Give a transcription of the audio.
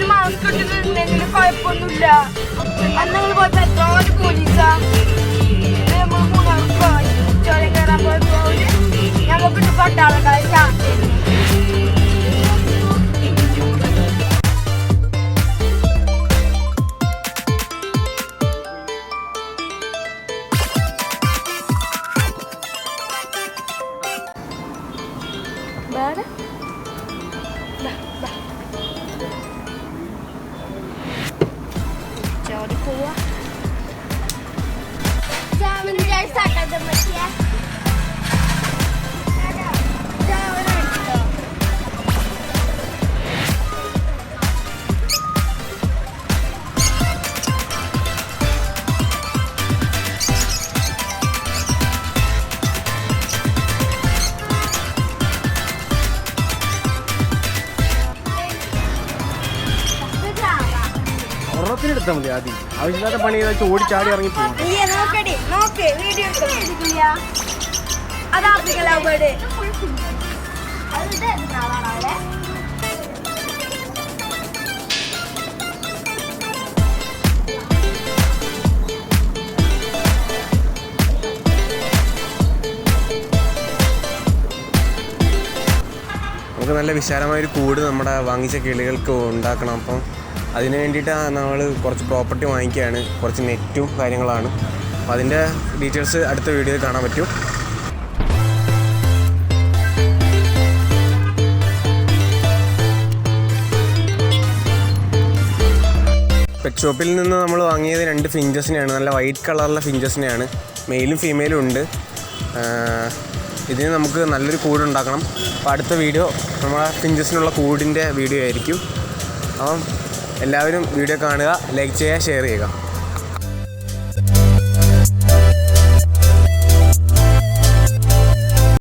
Mask ഇട്ടിട്ടുണ്ടെങ്കിൽ കുഴപ്പമൊന്നുമില്ല. അന്ന് പോയി പെട്രോൾ പോലീസാ ചോരം കയറാൻ പോയപ്പോ ഞങ്ങൾക്ക് പട്ടാളുണ്ടായി. Jauh di bawah. Jangan menjadi sakit teman ya. Jangan itu. എടുത്താൽ മതി ആദ്യം. ആവശ്യമില്ലാത്ത പണി ചെയ്താൽ ഓടിച്ചാടി ഇറങ്ങി പോകും. നമുക്ക് നല്ല വിശാലമായൊരു കൂട് നമ്മുടെ വാങ്ങിച്ച കിളികൾക്ക് ഉണ്ടാക്കണം. അപ്പം അതിന് വേണ്ടിയിട്ടാണ് നമ്മൾ കുറച്ച് പ്രോപ്പർട്ടി വാങ്ങിക്കുകയാണ്. കുറച്ച് നെറ്റും കാര്യങ്ങളാണ്. അപ്പോൾ അതിൻ്റെ ഡീറ്റെയിൽസ് അടുത്ത വീഡിയോയിൽ കാണാൻ പറ്റും. പെറ്റ് ഷോപ്പിൽ നിന്ന് നമ്മൾ വാങ്ങിയത് 2 ഫിഞ്ചസിനെയാണ്. നല്ല വൈറ്റ് കളറുള്ള ഫിഞ്ചസിനെയാണ്. മെയിലും ഫീമെയിലും ഉണ്ട്. ഇതിന് നമുക്ക് നല്ലൊരു കൂടുണ്ടാക്കണം. അപ്പോൾ അടുത്ത വീഡിയോ നമ്മളെ ഫിഞ്ചസിനുള്ള കൂടിൻ്റെ വീഡിയോ ആയിരിക്കും. അപ്പം എല്ലാവരും വീഡിയോ കാണുക, ലൈക്ക് ചെയ്യുക, ഷെയർ ചെയ്യുക.